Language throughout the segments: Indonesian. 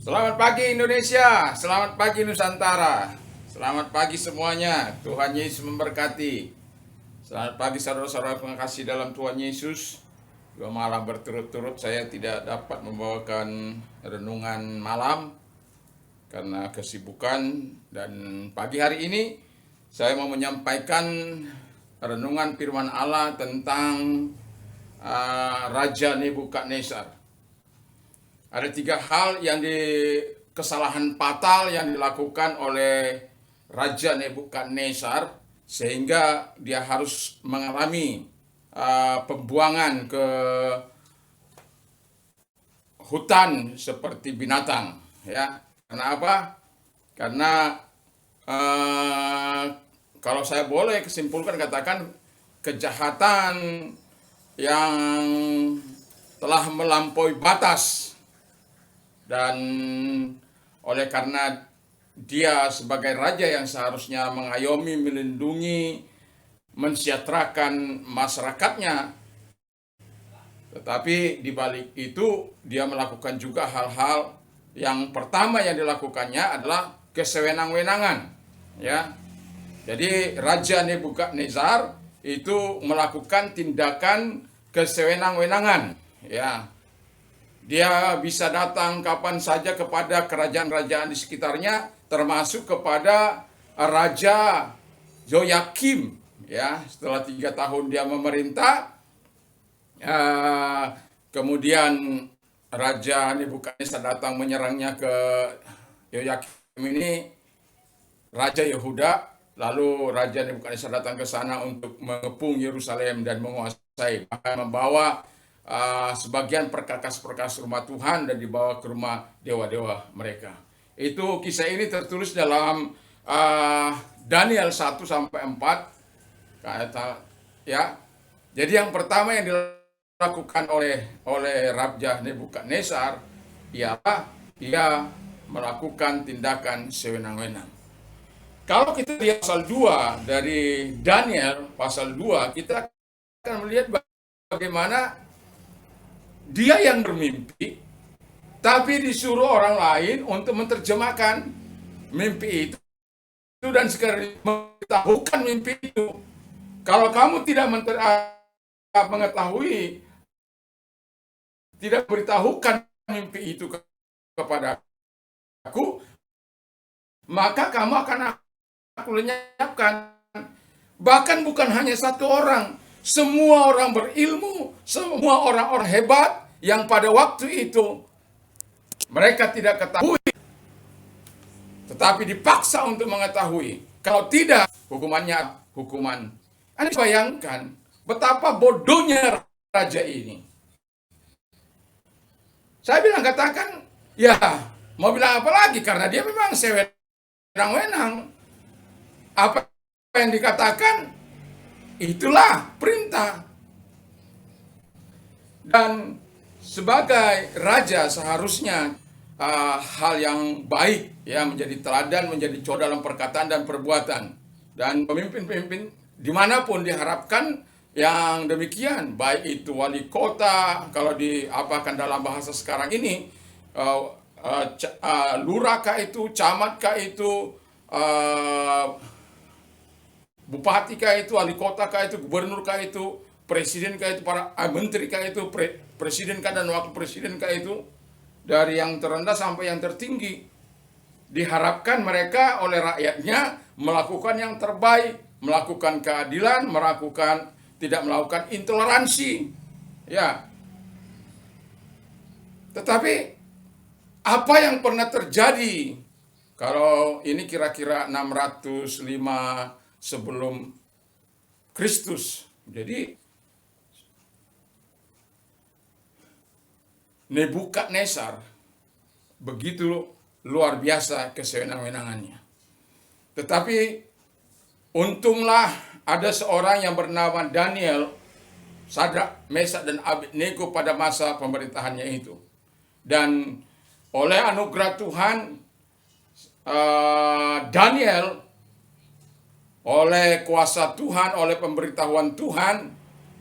Selamat pagi Indonesia, selamat pagi Nusantara, selamat pagi semuanya. Tuhan Yesus memberkati. Selamat pagi saudara-saudara pengasih dalam Tuhan Yesus. 2 malam berturut-turut saya tidak dapat membawakan renungan malam karena kesibukan, dan pagi hari ini saya mau menyampaikan renungan firman Allah tentang Raja Nebukadnezar. Ada 3 hal kesalahan fatal yang dilakukan oleh Raja Nebukadnezar sehingga dia harus mengalami pembuangan ke hutan seperti binatang. Ya, karena apa? Karena kalau saya boleh kesimpulkan, katakan kejahatan yang telah melampaui batas. Dan oleh karena dia sebagai raja yang seharusnya mengayomi, melindungi, mensejahterakan masyarakatnya, tetapi di balik itu dia melakukan juga hal-hal yang pertama yang dilakukannya adalah kesewenang-wenangan. Ya, jadi Raja Nebukadnezar itu melakukan tindakan kesewenang-wenangan. Ya, dia bisa datang kapan saja kepada kerajaan-kerajaan di sekitarnya, termasuk kepada Raja Yoyakim. Ya, setelah 3 tahun dia memerintah, kemudian Raja Nebukadnezar datang menyerangnya ke Yoyakim ini, Raja Yehuda. Lalu Raja Nebukadnezar datang ke sana untuk mengepung Yerusalem dan menguasai, bahkan membawa sebagian perkakas-perkakas rumah Tuhan dan dibawa ke rumah dewa-dewa mereka. Itu kisah ini tertulis dalam Daniel 1-4. Ya. Jadi yang pertama yang dilakukan oleh Raja Nebukadnezar ialah dia melakukan tindakan sewenang-wenang. Kalau kita lihat pasal 2 dari Daniel, pasal 2, kita akan melihat bagaimana dia yang bermimpi, tapi disuruh orang lain untuk menerjemahkan mimpi itu dan sekali memberitahukan mimpi itu. Kalau kamu tidak mengetahui, tidak beritahukan mimpi itu kepada aku, maka kamu akan aku lenyapkan. Bahkan bukan hanya satu orang, semua orang berilmu, semua orang-orang hebat yang pada waktu itu mereka tidak ketahui, tetapi dipaksa untuk mengetahui. Kalau tidak, hukumannya hukuman. Anda bayangkan betapa bodohnya raja ini. Saya katakan, ya mau bilang apa lagi, karena dia memang sewenang-wenang. Apa yang dikatakan, itulah perintah. Dan sebagai raja seharusnya hal yang baik, ya, menjadi teladan, menjadi contoh dalam perkataan dan perbuatan. Dan pemimpin-pemimpin dimanapun diharapkan yang demikian, baik itu wali kota, kalau diapakan dalam bahasa sekarang ini, lurah kah itu, camat kah itu, bupati kah itu, wali kota kah itu, gubernur kah itu, presiden kah itu, para menteri kah itu, presiden kah dan wakil presiden kah itu, dari yang terendah sampai yang tertinggi, diharapkan mereka oleh rakyatnya melakukan yang terbaik, melakukan keadilan, tidak melakukan intoleransi. Ya. Tetapi apa yang pernah terjadi kalau ini kira-kira 605 sebelum Kristus. Jadi Nebukadnezar begitu luar biasa kesewenang-wenangannya. Tetapi untunglah ada seorang yang bernama Daniel, Sadrak, Mesak, dan Abednego pada masa pemerintahannya itu. Dan oleh anugerah Tuhan, Daniel, oleh kuasa Tuhan, oleh pemberitahuan Tuhan,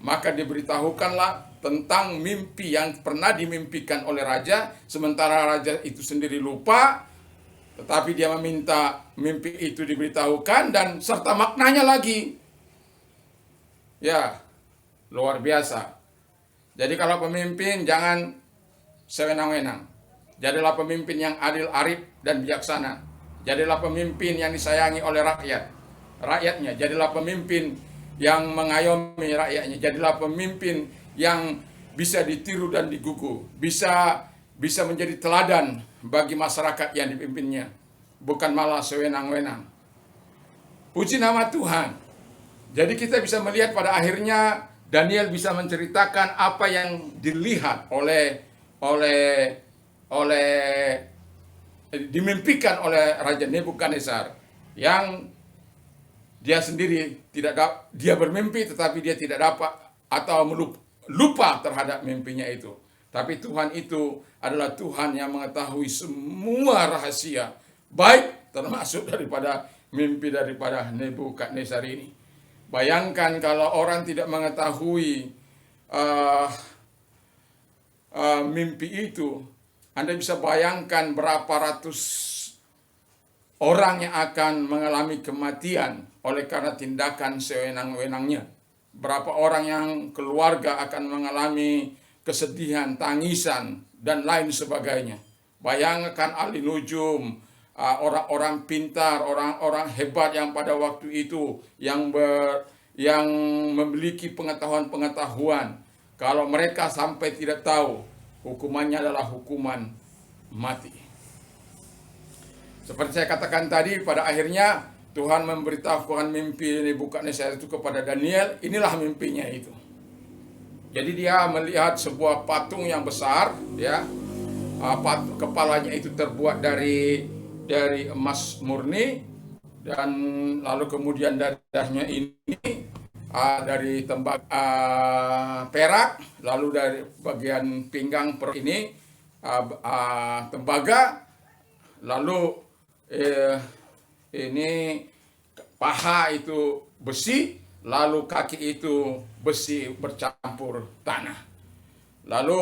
maka diberitahukanlah tentang mimpi yang pernah dimimpikan oleh raja, sementara raja itu sendiri lupa, tetapi dia meminta mimpi itu diberitahukan dan serta maknanya lagi. Ya, luar biasa. Jadi kalau pemimpin jangan sewenang-wenang. Jadilah pemimpin yang adil, arif, dan bijaksana. Jadilah pemimpin yang disayangi oleh rakyatnya. Jadilah pemimpin yang mengayomi rakyatnya. Jadilah pemimpin yang bisa ditiru dan digugu. Bisa menjadi teladan bagi masyarakat yang dipimpinnya. Bukan malah sewenang-wenang. Puji nama Tuhan. Jadi kita bisa melihat pada akhirnya Daniel bisa menceritakan apa yang dilihat oleh dimimpikan oleh Raja Nebukadnezar, yang dia sendiri dia bermimpi tetapi dia tidak dapat atau lupa terhadap mimpinya itu. Tapi Tuhan itu adalah Tuhan yang mengetahui semua rahasia, baik termasuk daripada mimpi daripada Nebukadnezar ini. Bayangkan kalau orang tidak mengetahui mimpi itu, Anda bisa bayangkan berapa ratus orang yang akan mengalami kematian oleh karena tindakan sewenang-wenangnya. Berapa orang yang keluarga akan mengalami kesedihan, tangisan, dan lain sebagainya. Bayangkan ahli nujum, orang-orang pintar, orang-orang hebat yang pada waktu itu yang memiliki pengetahuan-pengetahuan. Kalau mereka sampai tidak tahu, hukumannya adalah hukuman mati. Seperti saya katakan tadi, pada akhirnya Tuhan memberitahukan mimpi Nebukadnezar itu kepada Daniel. Inilah mimpinya itu. Jadi dia melihat sebuah patung yang besar, ya. Kepalanya itu terbuat dari emas murni, dan lalu kemudian dadahnya ini dari perak, lalu dari bagian pinggang perut ini tembaga, lalu ini paha itu besi, lalu kaki itu besi bercampur tanah. Lalu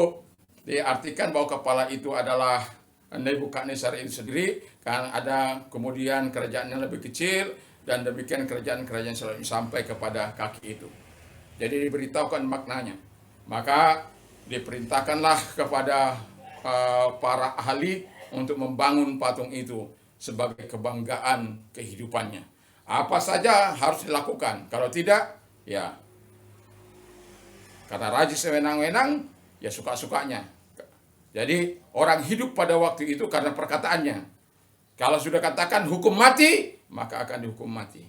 diartikan bahwa kepala itu adalah Nebukadnezar itu sendiri, kan ada kemudian kerajaan yang lebih kecil, dan demikian kerajaan-kerajaan sampai kepada kaki itu. Jadi diberitahukan maknanya. Maka diperintahkanlah kepada para ahli untuk membangun patung itu sebagai kebanggaan kehidupannya. Apa saja harus dilakukan. Kalau tidak, ya karena raja sewenang-wenang, ya suka-sukanya. Jadi orang hidup pada waktu itu karena perkataannya. Kalau sudah katakan hukum mati, maka akan dihukum mati.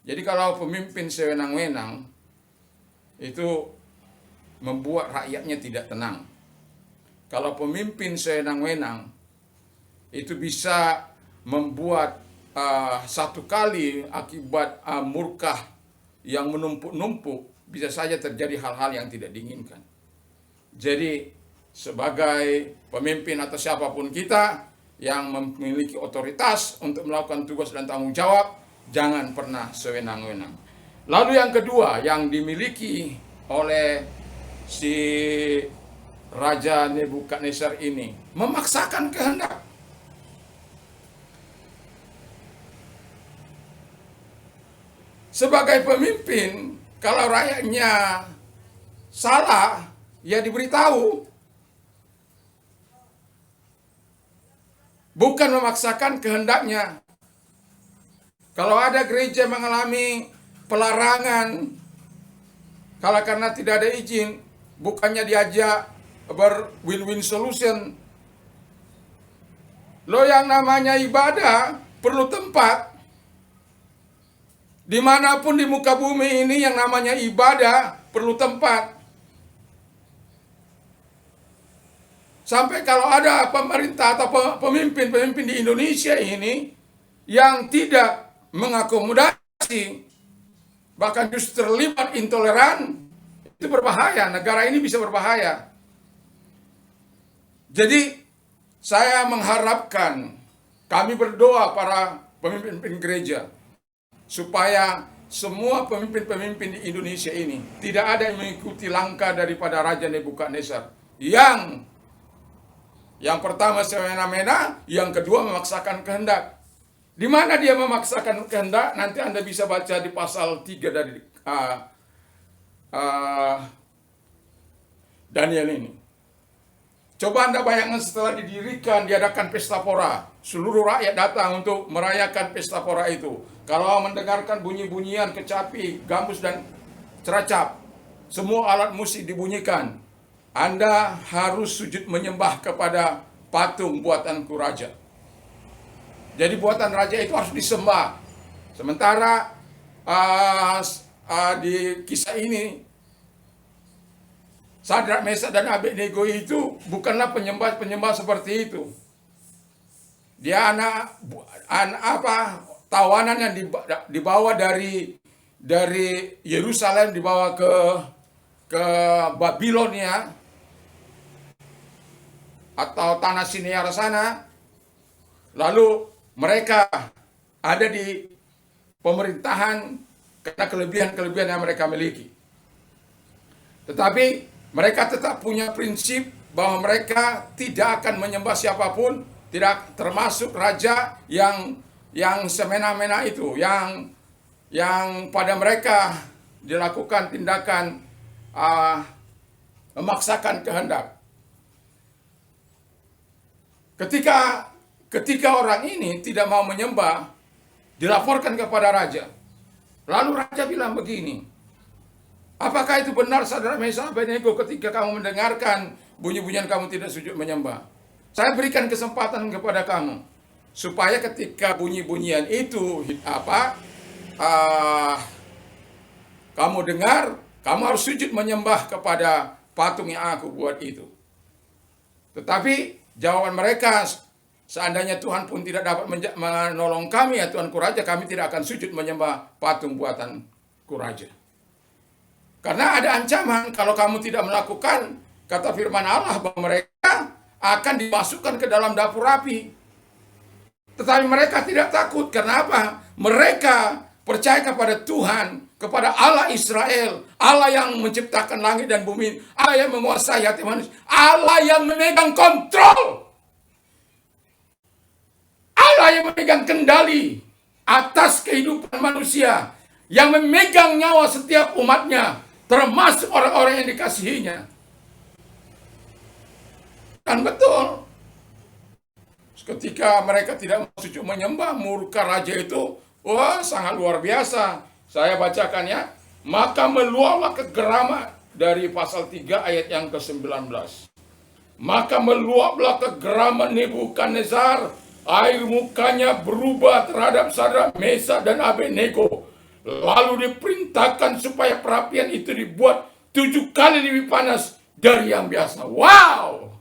Jadi kalau pemimpin sewenang-wenang itu membuat rakyatnya tidak tenang. Kalau pemimpin sewenang-wenang itu bisa membuat satu kali akibat murkah yang menumpuk-numpuk, bisa saja terjadi hal-hal yang tidak diinginkan. Jadi sebagai pemimpin atau siapapun kita yang memiliki otoritas untuk melakukan tugas dan tanggung jawab, jangan pernah sewenang-wenang. Lalu yang kedua yang dimiliki oleh si Raja Nebukadnezar ini, memaksakan kehendak. Sebagai pemimpin, kalau rakyatnya salah, ya diberitahu. Bukan memaksakan kehendaknya. Kalau ada gereja mengalami pelarangan, kalau karena tidak ada izin, bukannya diajak ber-win-win solution. Lo yang namanya ibadah perlu tempat. Dimanapun di muka bumi ini yang namanya ibadah perlu tempat. Sampai kalau ada pemerintah atau pemimpin-pemimpin di Indonesia ini yang tidak mengakomodasi, bahkan justru terlibat intoleran, itu berbahaya. Negara ini bisa berbahaya. Jadi saya mengharapkan, kami berdoa para pemimpin gereja, supaya semua pemimpin-pemimpin di Indonesia ini tidak ada yang mengikuti langkah daripada Raja Nebukadnezar. Yang pertama semena-mena, yang kedua memaksakan kehendak. Di mana dia memaksakan kehendak? Nanti Anda bisa baca di pasal 3 dari Daniel ini. Coba Anda bayangkan setelah didirikan, diadakan pesta pora. Seluruh rakyat datang untuk merayakan pesta pora itu. Kalau mendengarkan bunyi-bunyian kecapi, gambus, dan ceracap, semua alat musik dibunyikan. Anda harus sujud menyembah kepada patung buatanku raja. Jadi buatan raja itu harus disembah. Sementara di kisah ini, Sadrak, Mesak, dan Abednego itu bukanlah penyembah seperti itu. Dia tawanan yang dibawa dari Yerusalem, dibawa ke Babilonia atau tanah Sinear sana. Lalu mereka ada di pemerintahan karena kelebihan-kelebihan yang mereka miliki. Tetapi mereka tetap punya prinsip bahwa mereka tidak akan menyembah siapapun, tidak termasuk raja yang semena-mena itu, yang pada mereka dilakukan tindakan memaksakan kehendak. Ketika orang ini tidak mau menyembah, dilaporkan kepada raja. Lalu raja bilang begini, apakah itu benar, Sadrak, Mesak, Abednego, ketika kamu mendengarkan bunyi-bunyian kamu tidak sujud menyembah? Saya berikan kesempatan kepada kamu, supaya ketika bunyi-bunyian itu kamu dengar, kamu harus sujud menyembah kepada patung yang aku buat itu. Tetapi jawaban mereka, seandainya Tuhan pun tidak dapat menolong kami, ya Tuanku Raja, kami tidak akan sujud menyembah patung buatanku Raja. Karena ada ancaman kalau kamu tidak melakukan, kata firman Allah, bahwa mereka akan dimasukkan ke dalam dapur api. Tetapi mereka tidak takut. Kenapa? Mereka percaya kepada Tuhan, kepada Allah Israel, Allah yang menciptakan langit dan bumi, Allah yang menguasai hati manusia, Allah yang memegang kontrol, Allah yang memegang kendali atas kehidupan manusia, yang memegang nyawa setiap umatnya, termasuk orang-orang yang dikasihinya. Dan betul, ketika mereka tidak mau sujud menyembah, murka raja itu sangat luar biasa. Saya bacakan ya. Maka meluaplah kegeraman, dari pasal 3 ayat yang ke-19. Maka meluaplah kegeraman Nebukadnezar, air mukanya berubah terhadap Sadrak, Mesak, dan Abednego. Lalu diperintahkan supaya perapian itu dibuat 7 kali lebih panas dari yang biasa. Wow!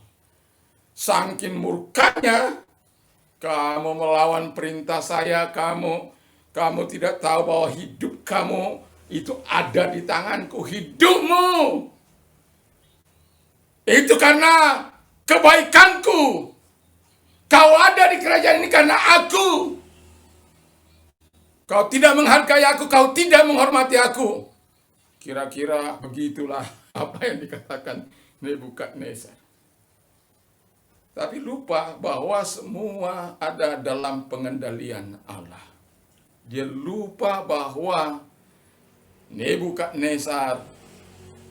Saking murkanya, kamu melawan perintah saya, kamu tidak tahu bahwa hidup kamu itu ada di tanganku. Hidupmu itu karena kebaikanku. Kau ada di kerajaan ini karena aku. Kau tidak menghargai aku, kau tidak menghormati aku. Kira-kira begitulah apa yang dikatakan Nebukadnezar. Tapi lupa bahwa semua ada dalam pengendalian Allah. Dia lupa bahwa Nebukadnezar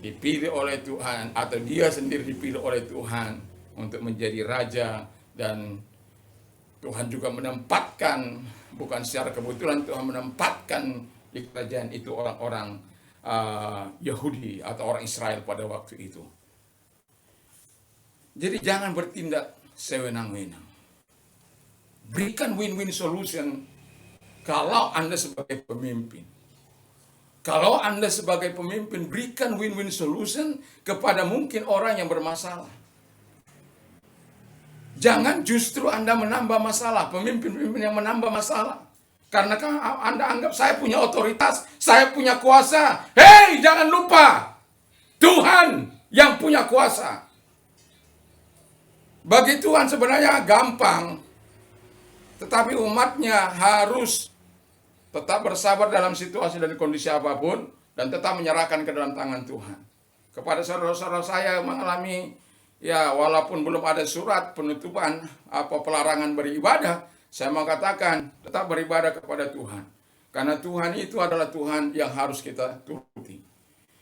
dipilih oleh Tuhan, atau dia sendiri dipilih oleh Tuhan untuk menjadi raja, dan Tuhan juga menempatkan, bukan secara kebetulan, Tuhan menempatkan di kerajaan itu orang-orang Yahudi atau orang Israel pada waktu itu. Jadi jangan bertindak sewenang-wenang. Berikan win-win solution kalau Anda sebagai pemimpin. Kalau Anda sebagai pemimpin, berikan win-win solution kepada mungkin orang yang bermasalah. Jangan justru Anda menambah masalah, pemimpin-pemimpin yang menambah masalah. Karena Anda anggap saya punya otoritas, saya punya kuasa. Hei, jangan lupa, Tuhan yang punya kuasa. Bagi Tuhan sebenarnya gampang, tetapi umatnya harus tetap bersabar dalam situasi dan kondisi apapun, dan tetap menyerahkan ke dalam tangan Tuhan. Kepada saudara-saudara saya yang mengalami, ya walaupun belum ada surat penutupan pelarangan beribadah, saya mau katakan tetap beribadah kepada Tuhan. Karena Tuhan itu adalah Tuhan yang harus kita turuti.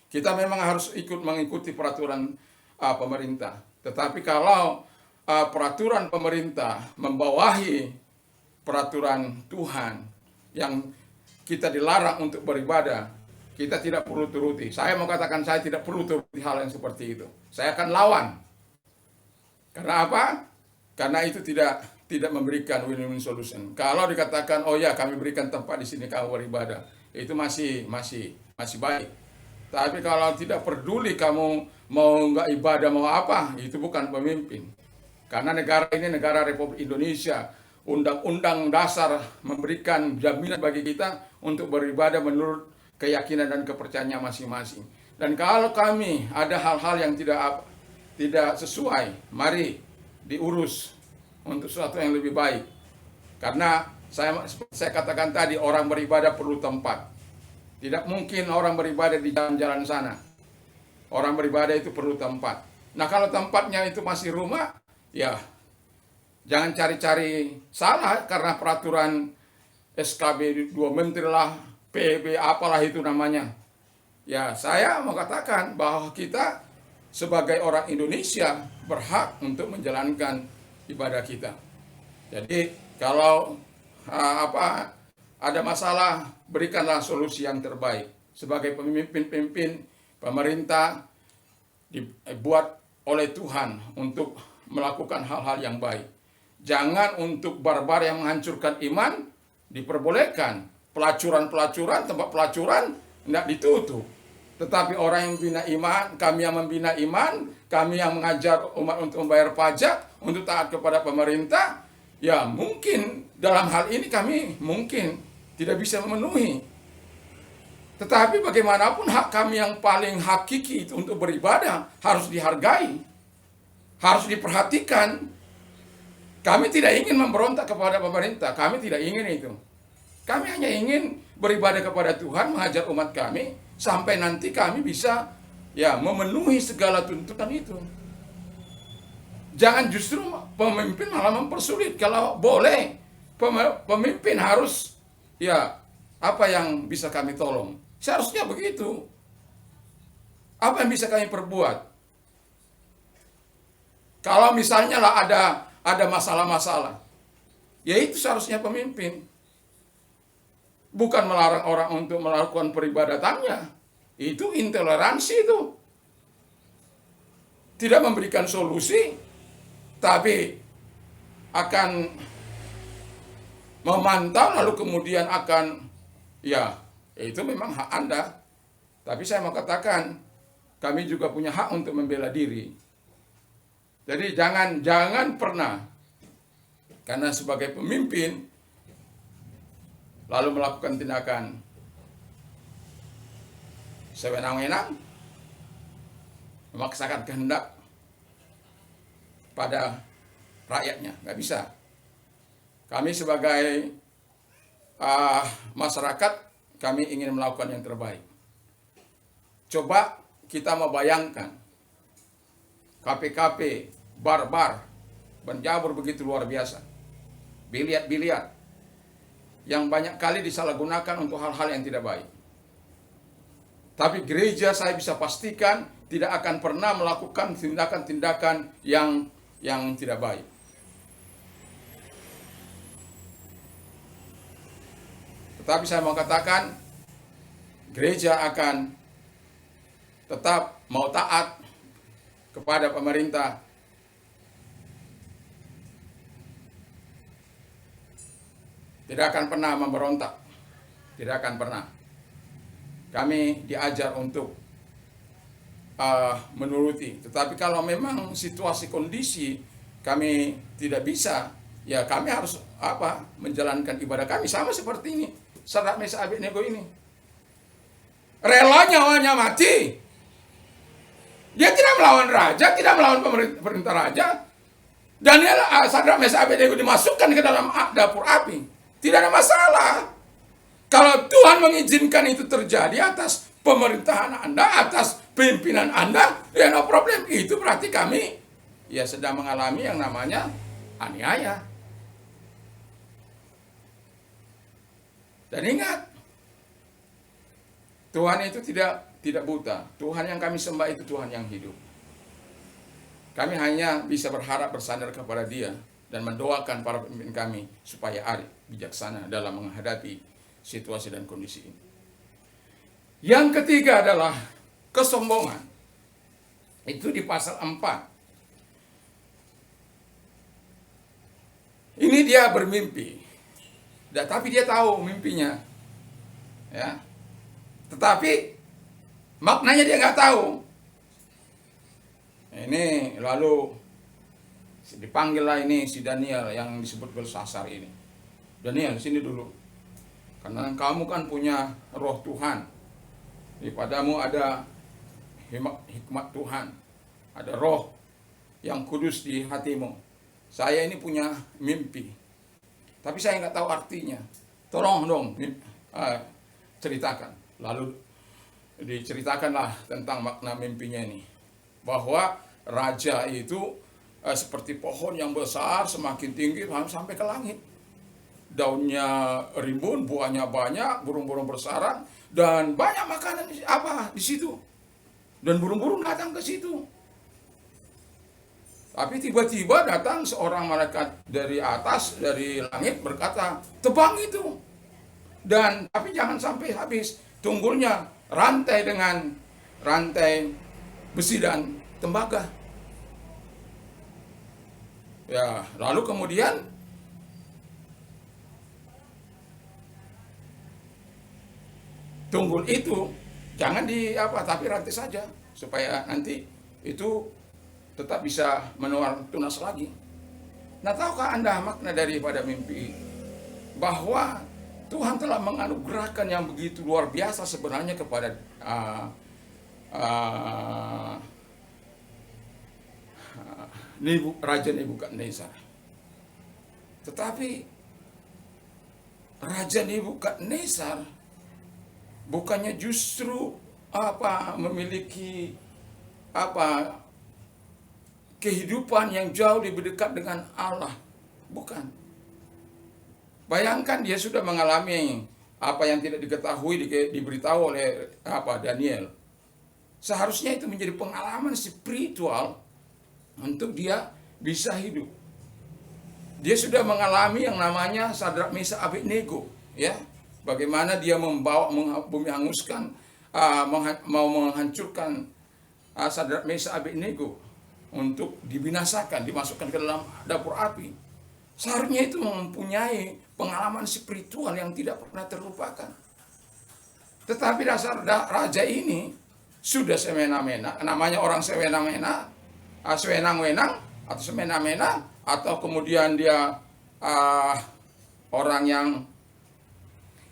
Kita memang harus mengikuti peraturan pemerintah. Tetapi kalau peraturan pemerintah membawahi peraturan Tuhan yang kita dilarang untuk beribadah, kita tidak perlu turuti. Saya mau katakan saya tidak perlu turuti hal yang seperti itu. Saya akan lawan. Karena apa? Karena itu tidak memberikan win-win solution. Kalau dikatakan, oh ya kami berikan tempat di sini kamu beribadah, itu masih baik. Tapi kalau tidak peduli kamu mau nggak ibadah mau apa, itu bukan pemimpin. Karena negara ini negara Republik Indonesia. Undang-undang dasar memberikan jaminan bagi kita untuk beribadah menurut keyakinan dan kepercayaannya masing-masing. Dan kalau kami ada hal-hal yang tidak sesuai, mari diurus untuk sesuatu yang lebih baik. Karena saya katakan tadi, orang beribadah perlu tempat. Tidak mungkin orang beribadah di jalan-jalan sana. Orang beribadah itu perlu tempat. Nah kalau tempatnya itu masih rumah, ya jangan cari-cari salah karena peraturan SKB 2 Menteri lah, PB apalah itu namanya. Ya, saya mau katakan bahwa kita sebagai orang Indonesia berhak untuk menjalankan ibadah kita. Jadi kalau ada masalah, berikanlah solusi yang terbaik. Sebagai pemimpin pemerintah dibuat oleh Tuhan untuk melakukan hal-hal yang baik. Jangan untuk barbar yang menghancurkan iman diperbolehkan. Pelacuran, tempat pelacuran tidak ditutup. Tetapi orang yang membina iman, kami yang membina iman, kami yang mengajar umat untuk membayar pajak, untuk taat kepada pemerintah, ya mungkin dalam hal ini kami mungkin tidak bisa memenuhi. Tetapi bagaimanapun hak kami yang paling hakiki itu untuk beribadah harus dihargai, harus diperhatikan. Kami tidak ingin memberontak kepada pemerintah, kami tidak ingin itu. Kami hanya ingin beribadah kepada Tuhan, mengajar umat kami, sampai nanti kami bisa memenuhi segala tuntutan itu. Jangan justru pemimpin malah mempersulit. Kalau boleh, pemimpin harus, apa yang bisa kami tolong. Seharusnya begitu. Apa yang bisa kami perbuat? Kalau misalnya lah ada masalah-masalah, ya itu seharusnya pemimpin. Bukan melarang orang untuk melakukan peribadatannya. Itu intoleransi itu. Tidak memberikan solusi, tapi akan memantau lalu kemudian akan, itu memang hak Anda. Tapi saya mau katakan, kami juga punya hak untuk membela diri. Jadi jangan pernah, karena sebagai pemimpin, lalu melakukan tindakan sewenang-wenang, memaksakan kehendak pada rakyatnya. Nggak bisa. Kami sebagai masyarakat, kami ingin melakukan yang terbaik. Coba kita membayangkan KP-KP, bar-bar, menjabur begitu luar biasa. Biliar-biliar yang banyak kali disalahgunakan untuk hal-hal yang tidak baik. Tapi gereja saya bisa pastikan tidak akan pernah melakukan tindakan-tindakan yang tidak baik. Tetapi saya mau katakan, gereja akan tetap mau taat kepada pemerintah. Tidak akan pernah memberontak. Tidak akan pernah. Kami diajar untuk menuruti. Tetapi kalau memang situasi kondisi kami tidak bisa, ya kami harus menjalankan ibadah kami sama seperti ini. Sadrak Mesah Abednego ini. Rela nyawanya mati. Dia tidak melawan raja, tidak melawan pemerintah raja. Daniel, Sadrak Mesah Abednego dimasukkan ke dalam dapur api. Tidak ada masalah. Kalau Tuhan mengizinkan itu terjadi atas pemerintahan Anda, atas pimpinan Anda, ya no problem. Itu berarti kami ya sedang mengalami yang namanya aniaya. Dan ingat, Tuhan itu tidak buta. Tuhan yang kami sembah itu Tuhan yang hidup. Kami hanya bisa berharap bersandar kepada Dia dan mendoakan para pemimpin kami supaya arif, bijaksana dalam menghadapi situasi dan kondisi ini. Yang ketiga adalah kesombongan. Itu di pasal 4. Ini dia bermimpi. Tapi dia tahu mimpinya. Ya. Tetapi maknanya dia nggak tahu. Ini lalu dipanggillah ini si Daniel yang disebut Belsasar ini. Daniel, sini dulu. Karena kamu kan punya roh Tuhan. Di padamu ada hikmat Tuhan. Ada roh yang kudus di hatimu. Saya ini punya mimpi. Tapi saya nggak tahu artinya. Tolong dong ceritakan. Lalu diceritakanlah tentang makna mimpinya ini. Bahwa raja itu seperti pohon yang besar, semakin tinggi sampai ke langit. Daunnya rimbun, buahnya banyak, burung-burung bersarang, dan banyak makanan di situ. Dan burung-burung datang ke situ. Tapi tiba-tiba datang seorang malaikat dari atas, dari langit berkata, tebang itu. Dan tapi jangan sampai habis. Tunggulnya rantai dengan rantai besi dan tembaga. Ya, lalu kemudian tunggul itu jangan tapi rantai saja supaya nanti itu tetap bisa menular tunas lagi. Nah, tahukah Anda makna daripada mimpi? Bahwa Tuhan telah menganugerahkan yang begitu luar biasa sebenarnya kepada Raja Nebukadnezar. Tetapi Raja Nebukadnezar bukannya justru memiliki kehidupan yang jauh lebih dekat dengan Allah. Bukan. Bayangkan dia sudah mengalami apa yang tidak diketahui, diberitahu oleh Daniel. Seharusnya itu menjadi pengalaman spiritual untuk dia bisa hidup. Dia sudah mengalami yang namanya Sadrak Mesakh Abednego, ya. Bagaimana dia membawa bumi hanguskan, mau menghancurkan Sadrak Mesakh Abednego untuk dibinasakan, dimasukkan ke dalam dapur api. Seharusnya itu mempunyai pengalaman spiritual yang tidak pernah terlupakan. Tetapi dasar raja ini sudah semena-mena, namanya orang semena-mena, sewenang-wenang atau semena-mena, atau kemudian dia orang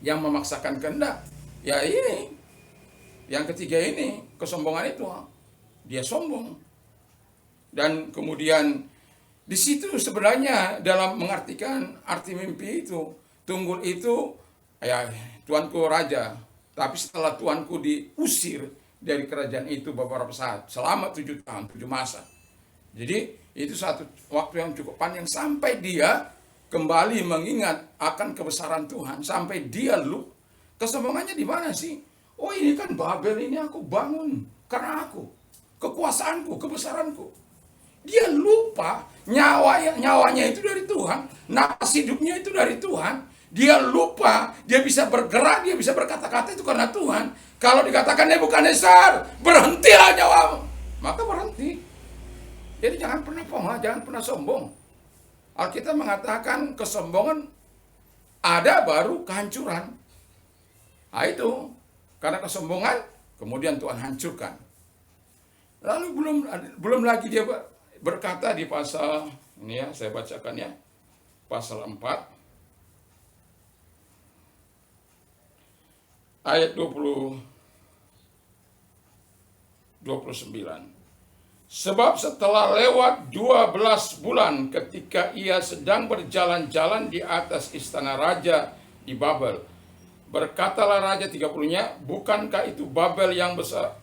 yang memaksakan kehendak. Ya ini, yang ketiga ini, kesombongan itu, dia sombong. Dan kemudian di situ sebenarnya dalam mengartikan arti mimpi itu, tunggul itu ya tuanku raja, tapi setelah tuanku diusir dari kerajaan itu beberapa saat selama 7 tahun, 7 masa. Jadi itu satu waktu yang cukup panjang sampai dia kembali mengingat akan kebesaran Tuhan, sampai dia kesombongannya di mana sih? Oh, ini kan Babel ini aku bangun karena aku, kekuasaanku, kebesaranku. Dia lupa nyawanya itu dari Tuhan, nafas hidupnya itu dari Tuhan. Dia lupa dia bisa bergerak, dia bisa berkata-kata itu karena Tuhan. Kalau dikatakan Nebukadnezar, berhentilah nyawamu, maka berhenti. Jadi jangan pernah jangan pernah sombong. Alkitab mengatakan kesombongan ada baru kehancuran. Nah itu, karena kesombongan kemudian Tuhan hancurkan. Lalu belum lagi dia berkata di pasal ini, ya, saya bacakan ya. Pasal 4 ayat 29. Sebab setelah lewat 12 bulan ketika ia sedang berjalan-jalan di atas istana raja di Babel, Berkatalah Raja 30-nya, bukankah itu Babel yang besar?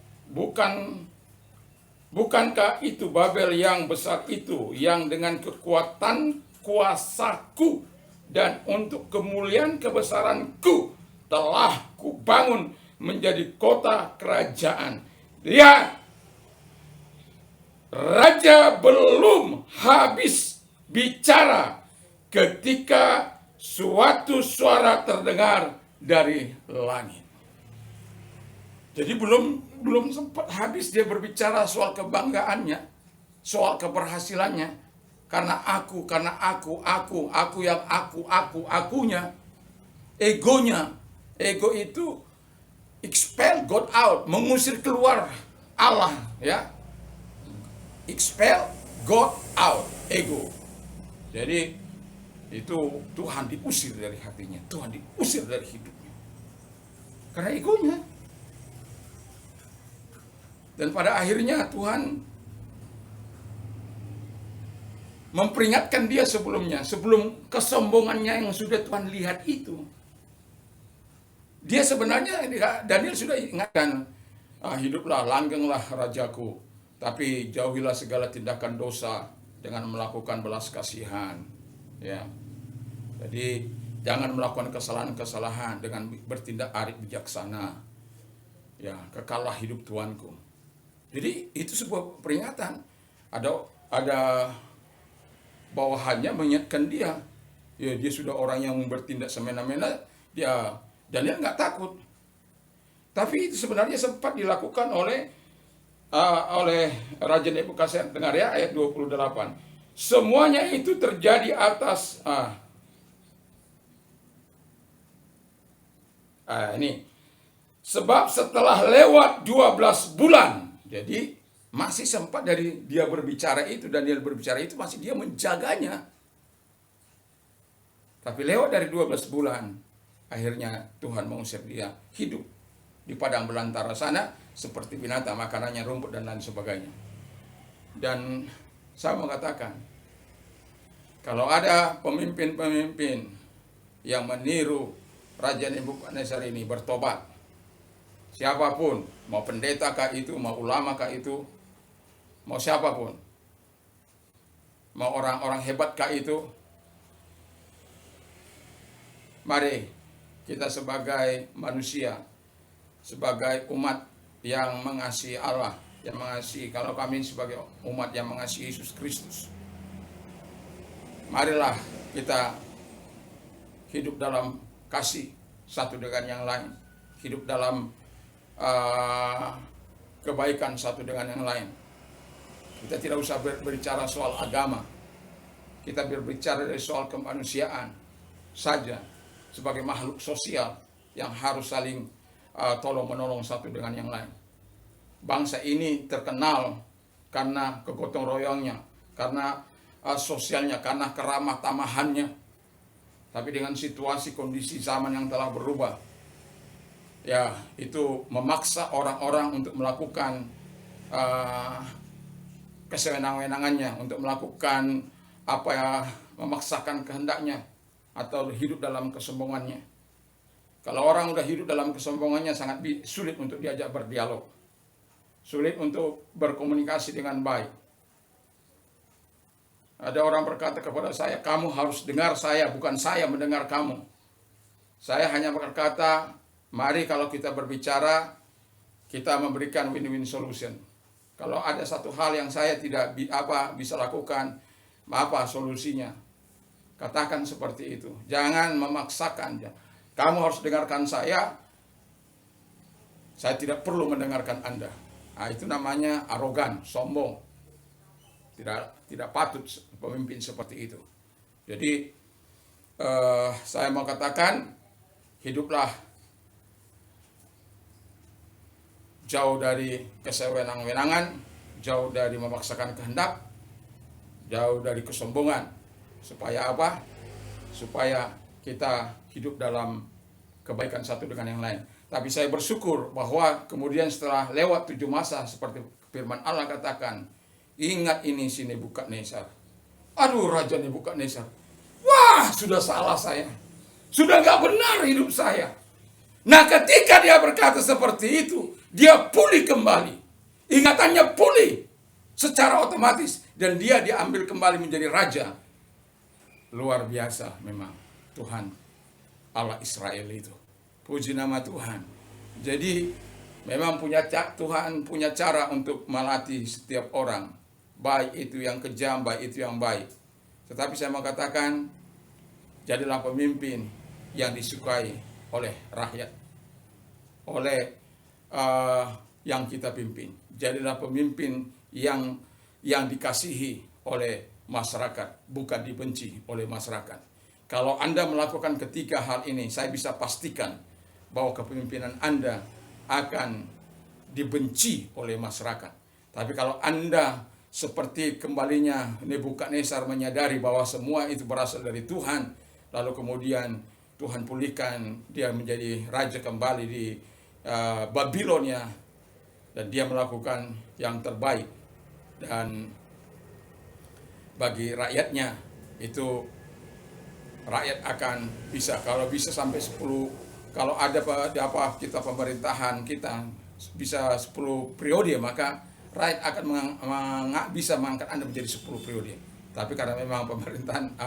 Bukankah itu Babel yang besar itu, yang dengan kekuatan kuasaku dan untuk kemuliaan kebesaranku telah kubangun menjadi kota kerajaan. Lihat, Raja belum habis bicara ketika suatu suara terdengar dari langit. Jadi belum sempat habis dia berbicara soal kebanggaannya, soal keberhasilannya. Karena aku yang akunya, egonya. Ego itu expel God out, mengusir keluar Allah, ya. Expel God out, ego. Jadi itu Tuhan diusir dari hatinya, Tuhan diusir dari hidupnya. Karena egonya. Dan pada akhirnya Tuhan memperingatkan dia sebelum kesombongannya yang sudah Tuhan lihat itu. Dia sebenarnya, Daniel sudah ingatkan, hiduplah, langgenglah rajaku, tapi jauhilah segala tindakan dosa dengan melakukan belas kasihan. Ya, jadi jangan melakukan kesalahan-kesalahan dengan bertindak arif bijaksana. Ya, kekallah hidup Tuanku. Jadi itu sebuah peringatan. Ada bawahannya mengingatkan dia. Ya, dia sudah orang yang bertindak semena-mena. Daniel nggak takut. Tapi itu sebenarnya sempat dilakukan oleh Raja Nebukadnezar. Dengar ya ayat 28. Semuanya itu terjadi atas ini. Sebab setelah lewat 12 bulan. Jadi masih sempat dari dia berbicara itu, Daniel berbicara itu, masih dia menjaganya. Tapi lewat dari 12 bulan, akhirnya Tuhan mengusir dia hidup di padang belantara sana seperti binatang, makanannya rumput dan lain sebagainya. Dan saya mengatakan, kalau ada pemimpin-pemimpin yang meniru Raja Nebukadnezar ini bertobat, siapapun, mau pendeta kah itu, mau ulama kah itu, mau siapapun, mau orang-orang hebat kah itu, mari kita sebagai manusia, sebagai umat yang mengasihi Allah, yang mengasihi, kalau kami sebagai umat yang mengasihi Yesus Kristus, marilah kita hidup dalam kasih satu dengan yang lain, hidup dalam kebaikan satu dengan yang lain. Kita tidak usah berbicara soal agama, kita berbicara dari soal kemanusiaan saja, sebagai makhluk sosial yang harus saling tolong menolong satu dengan yang lain. Bangsa ini terkenal karena kegotong royongnya, karena sosialnya, karena keramah tamahannya. Tapi dengan situasi kondisi zaman yang telah berubah, ya itu memaksa orang-orang untuk melakukan kesewenang-wenangannya, untuk melakukan memaksakan kehendaknya, atau hidup dalam kesombongannya. Kalau orang udah hidup dalam kesombongannya, sangat sulit untuk diajak berdialog, sulit untuk berkomunikasi dengan baik. Ada orang berkata kepada saya, kamu harus dengar saya, bukan saya mendengar kamu. Saya hanya berkata, mari kalau kita berbicara, kita memberikan win-win solution. Kalau ada satu hal yang saya tidak bisa lakukan, apa solusinya? Katakan seperti itu. Jangan memaksakan. Kamu harus dengarkan saya tidak perlu mendengarkan Anda. Nah, itu namanya arogan, sombong. Tidak patut pemimpin seperti itu. Jadi saya mau katakan, hiduplah jauh dari kesewenang-wenangan, jauh dari memaksakan kehendak, jauh dari kesombongan. Supaya apa? Supaya kita hidup dalam kebaikan satu dengan yang lain. Tapi saya bersyukur bahwa kemudian setelah lewat 7 masa, seperti firman Allah katakan, ingat ini si Nebukadnezar. Aduh, Raja Nebukadnezar. Wah, sudah salah saya. Sudah gak benar hidup saya. Nah, ketika dia berkata seperti itu, dia pulih kembali. Ingatannya pulih secara otomatis. Dan dia diambil kembali menjadi raja. Luar biasa memang Tuhan Allah Israel itu. Puji nama Tuhan. Jadi memang Tuhan punya cara untuk melatih setiap orang. Baik itu yang kejam, baik itu yang baik. Tetapi saya mau katakan, jadilah pemimpin yang disukai oleh rakyat, oleh yang kita pimpin. Jadilah pemimpin yang dikasihi oleh masyarakat, bukan dibenci oleh masyarakat. Kalau Anda melakukan ketiga hal ini, saya bisa pastikan bahwa kepemimpinan Anda akan dibenci oleh masyarakat. Tapi kalau Anda seperti kembalinya Nebukadnezar menyadari bahwa semua itu berasal dari Tuhan, lalu kemudian Tuhan pulihkan dia menjadi raja kembali di Babilonia, dan dia melakukan yang terbaik, dan bagi rakyatnya itu rakyat akan bisa, kalau bisa sampai 10, kalau ada kita pemerintahan kita bisa 10 periode, maka rakyat akan bisa mengangkat Anda menjadi 10 periode. Tapi karena memang pemerintahan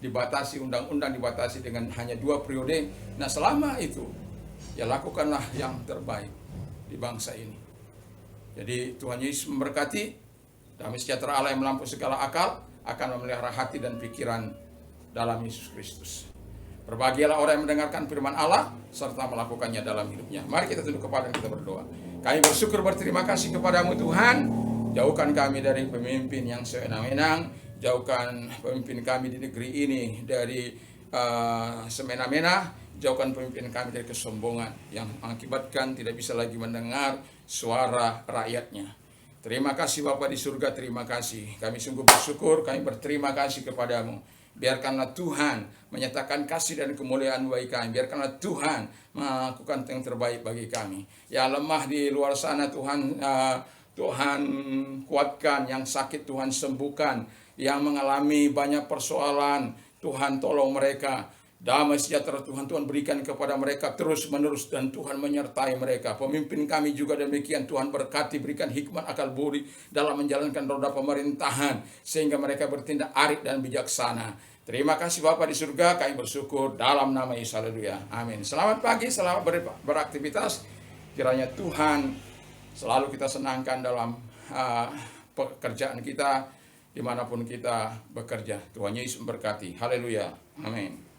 dibatasi, undang-undang dibatasi dengan hanya 2 periode. Nah, selama itu ya lakukanlah yang terbaik di bangsa ini. Jadi Tuhan Yesus memberkati. Damai sejahtera Allah yang melampaui segala akal akan memelihara hati dan pikiran dalam Yesus Kristus. Berbahagialah orang yang mendengarkan firman Allah serta melakukannya dalam hidupnya. Mari kita tunduk kepala dan kita berdoa. Kami bersyukur, berterima kasih kepadamu Tuhan. Jauhkan kami dari pemimpin yang sewenang-wenang. Jauhkan pemimpin kami di negeri ini dari semena-mena. Jauhkan pemimpin kami dari kesombongan yang mengakibatkan tidak bisa lagi mendengar suara rakyatnya. Terima kasih Bapa di surga, terima kasih. Kami sungguh bersyukur, kami berterima kasih kepadamu. Biarkanlah Tuhan menyatakan kasih dan kemuliaan bagi kami. Biarkanlah Tuhan melakukan yang terbaik bagi kami. Yang lemah di luar sana Tuhan kuatkan, yang sakit Tuhan sembuhkan, yang mengalami banyak persoalan Tuhan tolong mereka. Damai sejahtera Tuhan berikan kepada mereka terus menerus, dan Tuhan menyertai mereka. Pemimpin kami juga demikian, Tuhan berkati, berikan hikmat akal budi dalam menjalankan roda pemerintahan sehingga mereka bertindak arif dan bijaksana. Terima kasih Bapa di surga, kami bersyukur dalam nama Yesus. Haleluya. Amin. Selamat pagi, selamat beraktivitas. Kiranya Tuhan selalu kita senangkan dalam pekerjaan kita dimanapun kita bekerja. Tuhan Yesus memberkati. Haleluya. Amin.